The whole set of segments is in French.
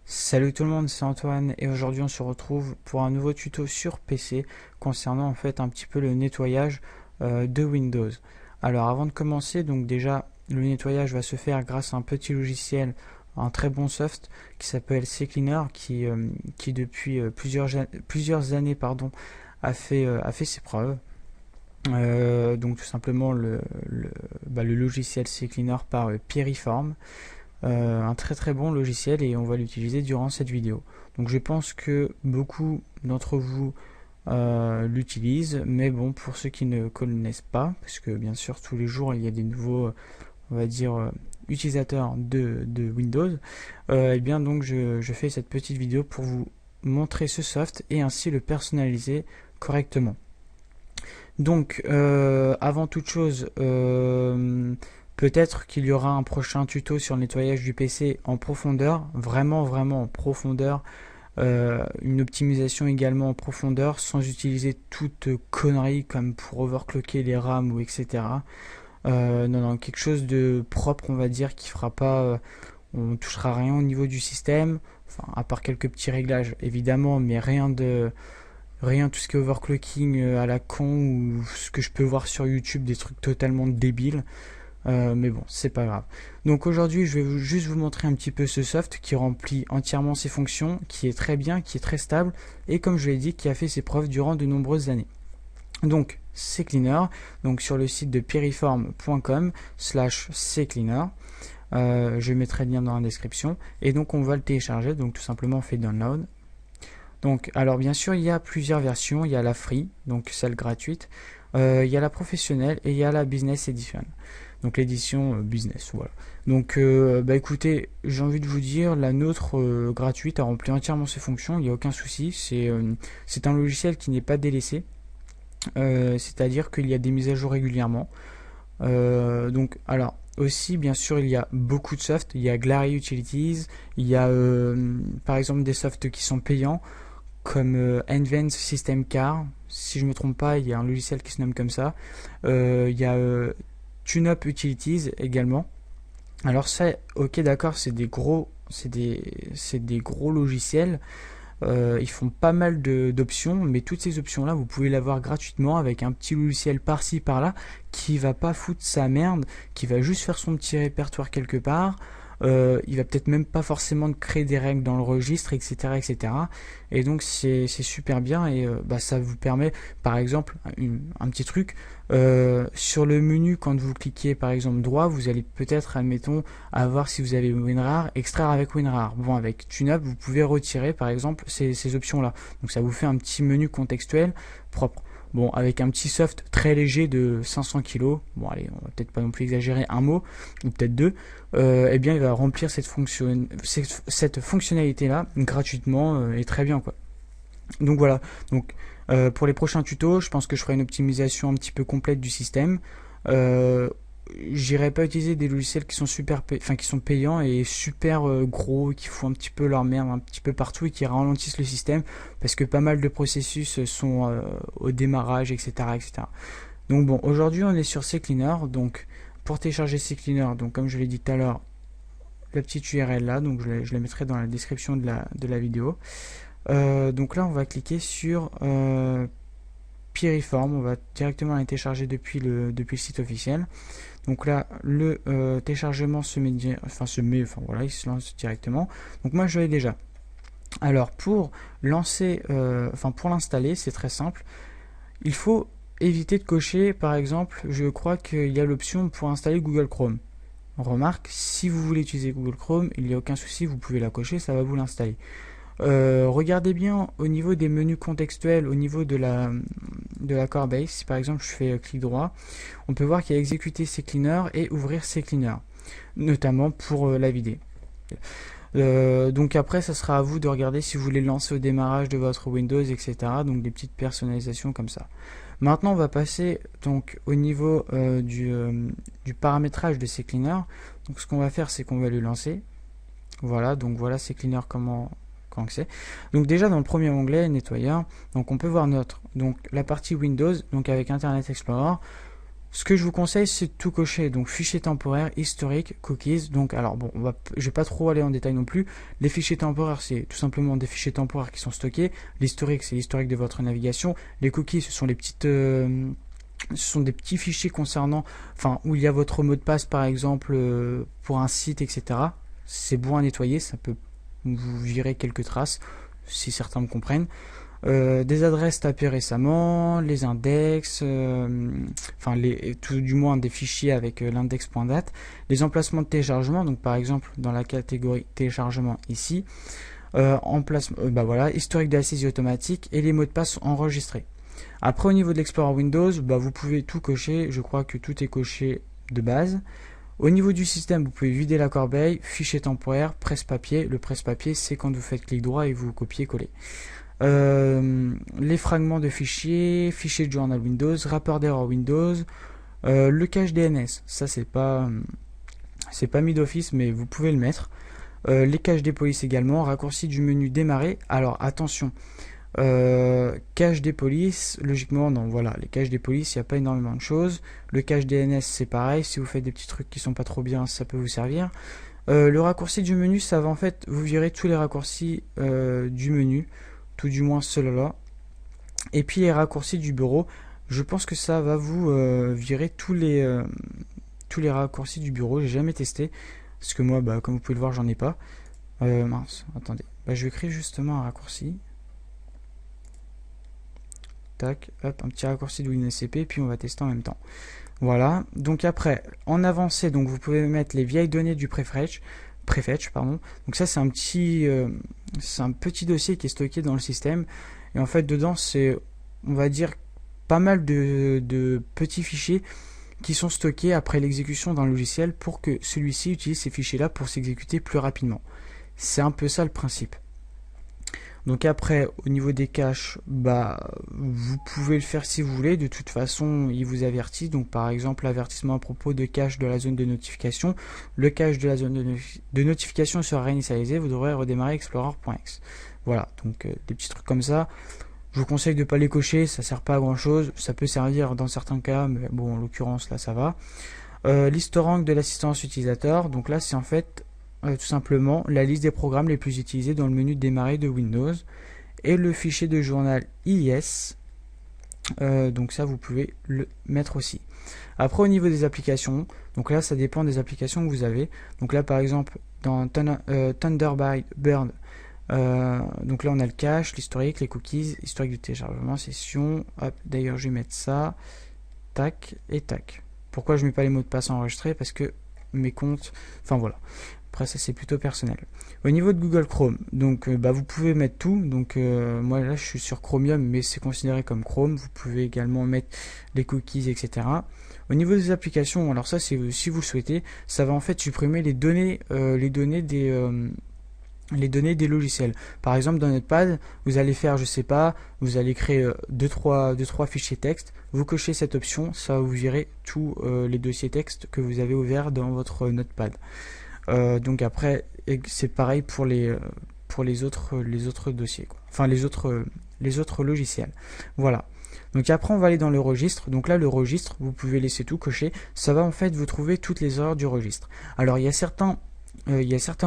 Salut tout le monde, c'est Antoine et aujourd'hui on se retrouve pour un nouveau tuto sur PC concernant en fait un petit peu le nettoyage de Windows. Alors avant de commencer, donc déjà le nettoyage va se faire grâce à un petit logiciel, un très bon soft qui s'appelle CCleaner qui depuis plusieurs années a fait ses preuves. Donc tout simplement le logiciel CCleaner par Piriform. Un très bon logiciel et on va l'utiliser durant cette vidéo. Donc je pense que beaucoup d'entre vous l'utilisent, mais bon, pour ceux qui ne connaissent pas, parce que bien sûr tous les jours il y a des nouveaux, on va dire, utilisateurs de Windows, et bien donc je fais cette petite vidéo pour vous montrer ce soft et ainsi le personnaliser correctement. Donc avant toute chose, peut-être qu'il y aura un prochain tuto sur le nettoyage du PC en profondeur, vraiment en profondeur, une optimisation également en profondeur, sans utiliser toute connerie comme pour overclocker les RAM ou etc. Non, quelque chose de propre, on va dire, qui fera pas, on touchera rien au niveau du système, enfin à part quelques petits réglages évidemment, mais rien tout ce qui est overclocking à la con ou ce que je peux voir sur YouTube, des trucs totalement débiles. Mais bon, c'est pas grave. Donc aujourd'hui, je vais juste vous montrer un petit peu ce soft qui remplit entièrement ses fonctions, qui est très bien, qui est très stable, et comme je l'ai dit, qui a fait ses preuves durant de nombreuses années. Donc, CCleaner, donc sur le site de piriform.com/CCleaner. Je mettrai le lien dans la description, et donc on va le télécharger, donc tout simplement on fait download. Donc, alors bien sûr, il y a plusieurs versions, il y a la free, donc celle gratuite, il y a la professionnelle et il y a la business edition. Donc l'édition business, voilà. Donc écoutez, j'ai envie de vous dire, la nôtre gratuite a rempli entièrement ses fonctions, il n'y a aucun souci. C'est un logiciel qui n'est pas délaissé, c'est-à-dire qu'il y a des mises à jour régulièrement. Donc alors aussi bien sûr il y a beaucoup de softs, il y a Glary Utilities, il y a par exemple des softs qui sont payants comme Advanced System Car, si je me trompe pas, il y a un logiciel qui se nomme comme ça. Il y a TuneUp Utilities également. Alors ça, ok d'accord, c'est des gros logiciels. Ils font pas mal d'options, mais toutes ces options là vous pouvez l'avoir gratuitement avec un petit logiciel par-ci par-là qui va pas foutre sa merde, qui va juste faire son petit répertoire quelque part. Il va peut-être même pas forcément créer des règles dans le registre, etc. Et donc c'est super bien, et ça vous permet, par exemple, un petit truc, sur le menu, quand vous cliquez par exemple droit, vous allez peut-être, admettons, avoir, si vous avez WinRAR, extraire avec WinRAR. Bon, avec TuneUp, vous pouvez retirer par exemple ces options-là. Donc ça vous fait un petit menu contextuel propre. Bon, avec un petit soft très léger de 500 kg, bon allez, on va peut-être pas non plus exagérer, un mot, ou peut-être deux, eh bien il va remplir cette fonctionnalité là gratuitement, et très bien quoi. Donc voilà, donc pour les prochains tutos, je pense que je ferai une optimisation un petit peu complète du système. J'irai pas utiliser des logiciels qui sont qui sont payants et super gros, qui font un petit peu leur merde un petit peu partout et qui ralentissent le système, parce que pas mal de processus sont au démarrage, etc. Donc bon, aujourd'hui on est sur CCleaner. Donc pour télécharger CCleaner, donc comme je l'ai dit tout à l'heure, la petite URL là, donc je la mettrai dans la description de la vidéo. Donc là on va cliquer sur Piriform, on va directement la télécharger depuis le site officiel. Donc là le téléchargement il se lance directement. Donc moi je l'ai déjà. Alors pour l'installer, c'est très simple. Il faut éviter de cocher, par exemple, je crois qu'il y a l'option pour installer Google Chrome. On remarque, si vous voulez utiliser Google Chrome, il n'y a aucun souci, vous pouvez la cocher, ça va vous l'installer. Regardez bien au niveau des menus contextuels, au niveau de la core base. Si par exemple je fais clic droit, on peut voir qu'il y a exécuter CCleaner et ouvrir CCleaner, notamment pour la vider. Donc après ça sera à vous de regarder si vous voulez lancer au démarrage de votre Windows, etc. Donc des petites personnalisations comme ça. Maintenant on va passer donc au niveau du paramétrage de CCleaner. Donc ce qu'on va faire, c'est qu'on va le lancer. Voilà, donc voilà CCleaner comment c'est. Donc déjà dans le premier onglet nettoyeur, donc on peut voir donc la partie Windows, donc avec Internet Explorer. Ce que je vous conseille, c'est de tout cocher, donc fichiers temporaires, historique, cookies. Donc alors bon, je vais pas trop aller en détail non plus. Les fichiers temporaires, c'est tout simplement des fichiers temporaires qui sont stockés. L'historique, c'est l'historique de votre navigation. Les cookies, ce sont les petites ce sont des petits fichiers concernant, enfin, où il y a votre mot de passe par exemple pour un site, etc. C'est bon à nettoyer, ça peut vous virer quelques traces, si certains me comprennent. Des adresses tapées récemment, les index, enfin tout du moins des fichiers avec l'index.dat, les emplacements de téléchargement, donc par exemple dans la catégorie téléchargement ici, voilà, historique de la saisie automatique et les mots de passe enregistrés. Après au niveau de l'Explorer Windows, vous pouvez tout cocher, je crois que tout est coché de base. Au niveau du système, vous pouvez vider la corbeille, fichier temporaire, presse-papier. Le presse-papier, c'est quand vous faites clic droit et vous copiez-coller. Les fragments de fichiers, fichier de journal Windows, rapport d'erreur Windows, le cache DNS, ça c'est pas mis d'office mais vous pouvez le mettre. Les caches des polices également, raccourci du menu démarrer. Alors attention, cache des polices, logiquement non, voilà, les caches des polices, il n'y a pas énormément de choses. Le cache DNS c'est pareil, si vous faites des petits trucs qui sont pas trop bien, ça peut vous servir. Le raccourci du menu, ça va en fait, vous virez tous les raccourcis du menu, tout du moins ceux-là. Et puis les raccourcis du bureau, je pense que ça va vous virer tous les raccourcis du bureau. J'ai jamais testé, parce que moi, comme vous pouvez le voir, j'en ai pas. Mince, attendez. Je vais créer justement un raccourci. Tac, hop, un petit raccourci de Windows CP, puis on va tester en même temps. Voilà, donc après, en avancée, donc vous pouvez mettre les vieilles données du prefetch, pardon. Donc ça c'est un petit dossier qui est stocké dans le système et en fait dedans c'est, on va dire, pas mal de petits fichiers qui sont stockés après l'exécution d'un logiciel pour que celui-ci utilise ces fichiers là pour s'exécuter plus rapidement. C'est un peu ça le principe. Donc après, au niveau des caches, vous pouvez le faire si vous voulez. De toute façon, il vous avertit. Donc par exemple, l'avertissement à propos de cache de la zone de notification. Le cache de la zone de notification sera réinitialisé. Vous devrez redémarrer Explorer.exe. Voilà, donc des petits trucs comme ça. Je vous conseille de ne pas les cocher, ça sert pas à grand chose. Ça peut servir dans certains cas, mais bon, en l'occurrence, là, ça va. L'historank de l'assistance utilisateur. Donc là, c'est en fait tout simplement la liste des programmes les plus utilisés dans le menu de démarrer de Windows et le fichier de journal IIS, donc ça vous pouvez le mettre aussi. Après au niveau des applications, donc là ça dépend des applications que vous avez. Donc là par exemple dans Thunderbird, donc là on a le cache, l'historique, les cookies, historique de téléchargement, session, hop, d'ailleurs je vais mettre ça, tac et tac. Pourquoi je mets pas les mots de passe enregistrés? Parce que mes comptes, enfin voilà. Après ça c'est plutôt personnel. Au niveau de Google Chrome, donc vous pouvez mettre tout. Donc moi là je suis sur Chromium, mais c'est considéré comme Chrome. Vous pouvez également mettre les cookies, etc. Au niveau des applications, alors ça c'est si vous le souhaitez, ça va en fait supprimer les données des logiciels. Par exemple dans Notepad, vous allez faire, je sais pas, vous allez créer 2-3 fichiers texte, vous cochez cette option, ça va vous virer tous les dossiers texte que vous avez ouverts dans votre Notepad. Donc après c'est pareil pour les autres dossiers, quoi. Enfin les autres logiciels. Voilà. Donc après on va aller dans le registre. Donc là le registre, vous pouvez laisser tout cocher. Ça va en fait vous trouver toutes les erreurs du registre. Alors il y a certains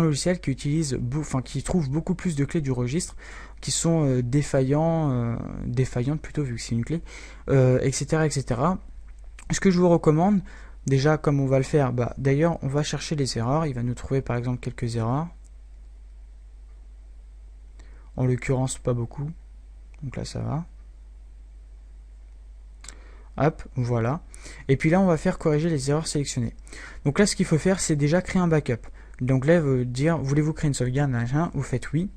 logiciels qui utilisent, qui trouvent beaucoup plus de clés du registre, qui sont défaillantes plutôt vu que c'est une clé, etc., etc. Ce que je vous recommande, déjà comme on va le faire, d'ailleurs on va chercher les erreurs. Il va nous trouver par exemple quelques erreurs. En l'occurrence pas beaucoup. Donc là ça va. Hop, voilà. Et puis là on va faire corriger les erreurs sélectionnées. Donc là ce qu'il faut faire c'est déjà créer un backup. Donc là, vous dire, voulez-vous créer une sauvegarde, machin, vous faites oui.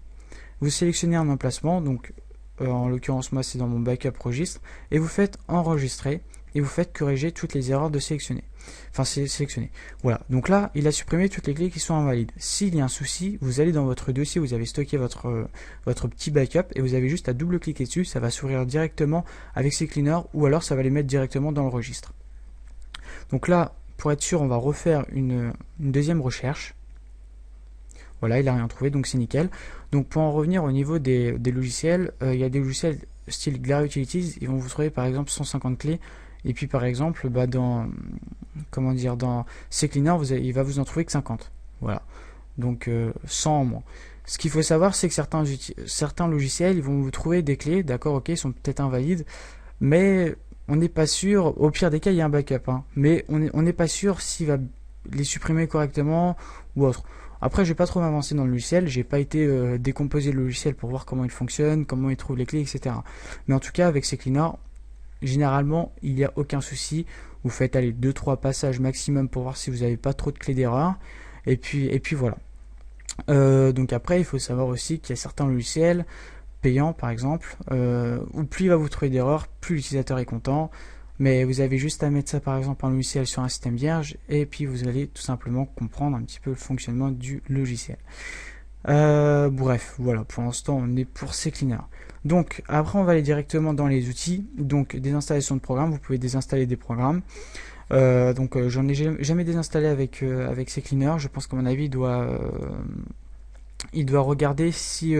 Vous sélectionnez un emplacement, donc en l'occurrence moi c'est dans mon backup registre, et vous faites enregistrer, et vous faites corriger toutes les erreurs de sélectionner. Enfin c'est sélectionné. Voilà, donc là il a supprimé toutes les clés qui sont invalides. S'il y a un souci, vous allez dans votre dossier, vous avez stocké votre petit backup, et vous avez juste à double-cliquer dessus, ça va s'ouvrir directement avec ces cleaners, ou alors ça va les mettre directement dans le registre. Donc là, pour être sûr, on va refaire une deuxième recherche. Voilà, il n'a rien trouvé, donc c'est nickel. Donc pour en revenir au niveau des logiciels, il y a des logiciels style Glare Utilities, ils vont vous trouver par exemple 150 clés. Et puis par exemple, comment dire, dans CCleaner, il va vous en trouver que 50. Voilà, donc 100 en moins. Ce qu'il faut savoir, c'est que certains logiciels, ils vont vous trouver des clés, d'accord, ok, ils sont peut-être invalides, mais on n'est pas sûr, au pire des cas, il y a un backup, hein, mais on n'est pas sûr s'il va les supprimer correctement ou autre. Après, je vais pas trop m'avancer dans le logiciel, j'ai pas été décomposer le logiciel pour voir comment il fonctionne, comment il trouve les clés, etc. Mais en tout cas, avec CCleaner, généralement, il n'y a aucun souci. Vous faites aller 2-3 passages maximum pour voir si vous n'avez pas trop de clés d'erreur. Et puis voilà. Donc après, il faut savoir aussi qu'il y a certains logiciels payants, par exemple, où plus il va vous trouver d'erreurs, plus l'utilisateur est content. Mais vous avez juste à mettre ça, par exemple, un logiciel sur un système vierge, et puis vous allez tout simplement comprendre un petit peu le fonctionnement du logiciel. Bref, voilà, pour l'instant, on est pour CCleaner. Donc, après, on va aller directement dans les outils. Donc, des installations de programmes, vous pouvez désinstaller des programmes. J'en ai jamais désinstallé avec CCleaner. Je pense qu'à mon avis, il doit regarder si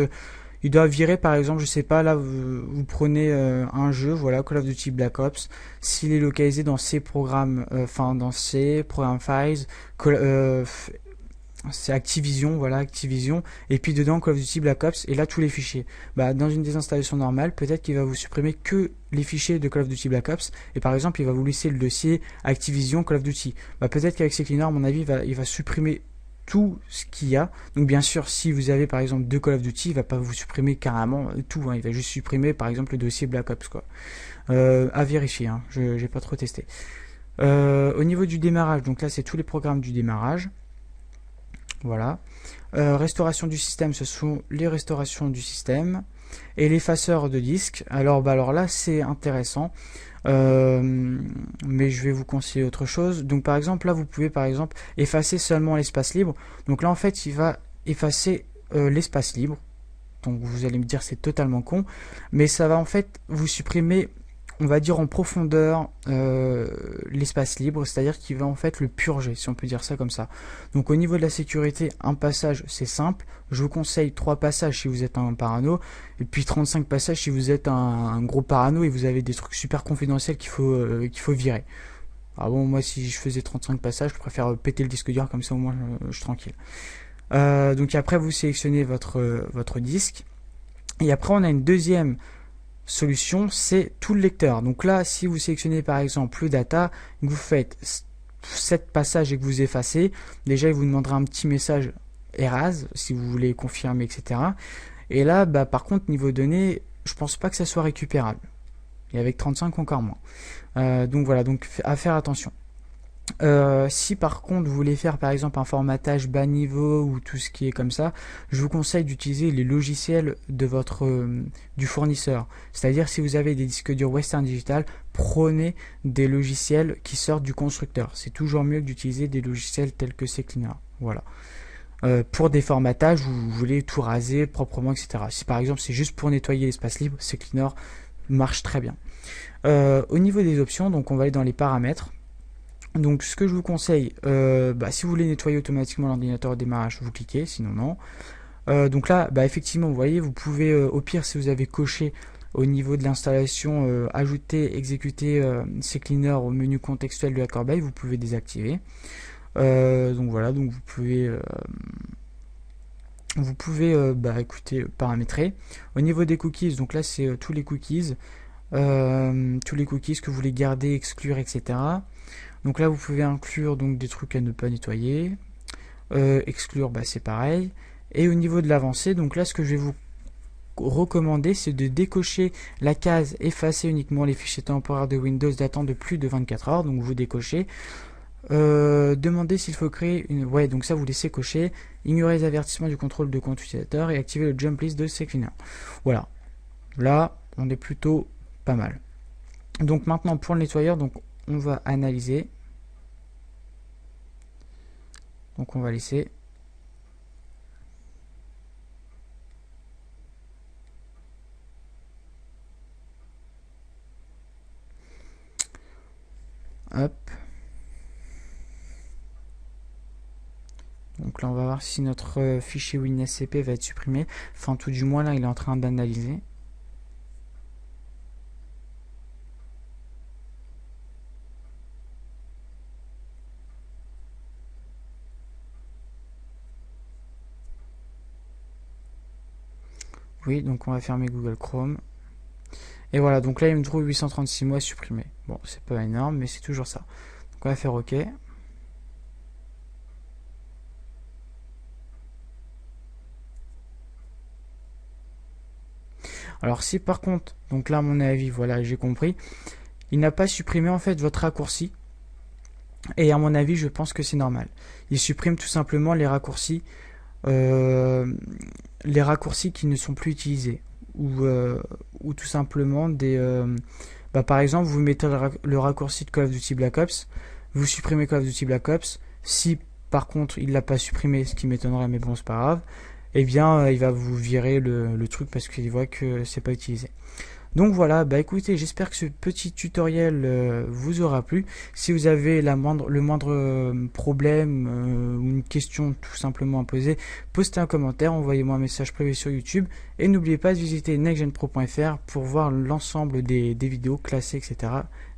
il doit virer, par exemple, je sais pas, là vous prenez un jeu, voilà, Call of Duty Black Ops, s'il est localisé dans ces programmes, enfin dans ces programmes files, c'est Activision, voilà, Activision, et puis dedans Call of Duty Black Ops, et là tous les fichiers. Bah, dans une désinstallation normale, peut-être qu'il va vous supprimer que les fichiers de Call of Duty Black Ops, et par exemple il va vous laisser le dossier Activision Call of Duty. Bah, peut-être qu'avec CCleaner, à mon avis, il va supprimer tout ce qu'il y a. Donc bien sûr, si vous avez par exemple deux Call of Duty, il va pas vous supprimer carrément tout, hein. Il va juste supprimer par exemple le dossier Black Ops, quoi. À vérifier, hein. Je n'ai pas trop testé. Au niveau du démarrage, donc là c'est tous les programmes du démarrage. Voilà. Restauration du système, ce sont les restaurations du système. Et l'effaceur de disque, alors là c'est intéressant. Mais je vais vous conseiller autre chose. Donc par exemple là vous pouvez par exemple effacer seulement l'espace libre. Donc là en fait il va effacer l'espace libre. Donc vous allez me dire c'est totalement con, mais ça va en fait vous supprimer, on va dire en profondeur, l'espace libre, c'est-à-dire qu'il va en fait le purger, si on peut dire ça comme ça. Donc au niveau de la sécurité, un passage c'est simple, je vous conseille 3 passages si vous êtes un parano, et puis 35 passages si vous êtes un gros parano et vous avez des trucs super confidentiels qu'il faut virer. Ah bon, moi si je faisais 35 passages, je préfère péter le disque dur, comme ça au moins je suis tranquille. Donc après vous sélectionnez votre disque, et après on a une deuxième solution, c'est tout le lecteur. Donc là, si vous sélectionnez par exemple le data, vous faites 7 passages et que vous effacez, déjà il vous demandera un petit message erase si vous voulez confirmer, etc. Et là, bah, par contre, niveau données, je pense pas que ça soit récupérable. Et avec 35 encore moins. Donc voilà, donc à faire attention. Si par contre vous voulez faire par exemple un formatage bas niveau ou tout ce qui est comme ça, je vous conseille d'utiliser les logiciels de du fournisseur. C'est-à-dire si vous avez des disques durs Western Digital, prenez des logiciels qui sortent du constructeur. C'est toujours mieux que d'utiliser des logiciels tels que CCleaner. Voilà. Pour des formatages où vous voulez tout raser proprement, etc. Si par exemple c'est juste pour nettoyer l'espace libre, CCleaner marche très bien. Au niveau des options, donc on va aller dans les paramètres. Donc ce que je vous conseille, si vous voulez nettoyer automatiquement l'ordinateur au démarrage, vous cliquez, sinon non. Donc là, effectivement, vous voyez, vous pouvez, au pire, si vous avez coché au niveau de l'installation, ajouter, exécuter CCleaner au menu contextuel de Hacker Bay, vous pouvez désactiver. Donc voilà, donc vous pouvez écoutez, paramétrer. Au niveau des cookies, donc là c'est tous les cookies que vous voulez garder, exclure, etc. Donc là vous pouvez inclure donc des trucs à ne pas nettoyer, exclure, c'est pareil. Et au niveau de l'avancée, donc là ce que je vais vous recommander, c'est de décocher la case effacer uniquement les fichiers temporaires de Windows datant de plus de 24 heures. Donc vous décochez. Demandez s'il faut créer une... Ouais, donc ça vous laissez cocher. Ignorer les avertissements du contrôle de compte utilisateur et activer le jump list de CCleaner. Voilà. Là, on est plutôt pas mal. Donc maintenant pour le nettoyeur, donc on va analyser. Donc on va laisser. Hop. Donc Donc là on va voir si notre fichier WinSCP va être supprimé. Enfin tout du moins là il est en train d'analyser. Oui, donc on va fermer Google Chrome. Et voilà, donc là il me trouve 836 mots à supprimer. Bon, c'est pas énorme, mais c'est toujours ça. Donc on va faire OK. Alors si par contre, donc là à mon avis, voilà, j'ai compris, il n'a pas supprimé en fait votre raccourci. Et à mon avis, je pense que c'est normal. Il supprime tout simplement les raccourcis qui ne sont plus utilisés. Ou tout simplement par exemple, vous mettez le raccourci de Call of Duty Black Ops, vous supprimez Call of Duty Black Ops. Si par contre il l'a pas supprimé, ce qui m'étonnerait, mais bon, c'est pas grave, eh bien il va vous virer le truc parce qu'il voit que c'est pas utilisé. Donc voilà, bah écoutez, j'espère que ce petit tutoriel vous aura plu. Si vous avez le moindre problème ou une question tout simplement à poser, postez un commentaire, envoyez-moi un message privé sur YouTube et n'oubliez pas de visiter nextgenpro.fr pour voir l'ensemble des vidéos classées, etc.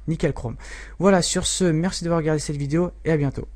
Nickel Chrome. Voilà, sur ce, merci d'avoir regardé cette vidéo et à bientôt.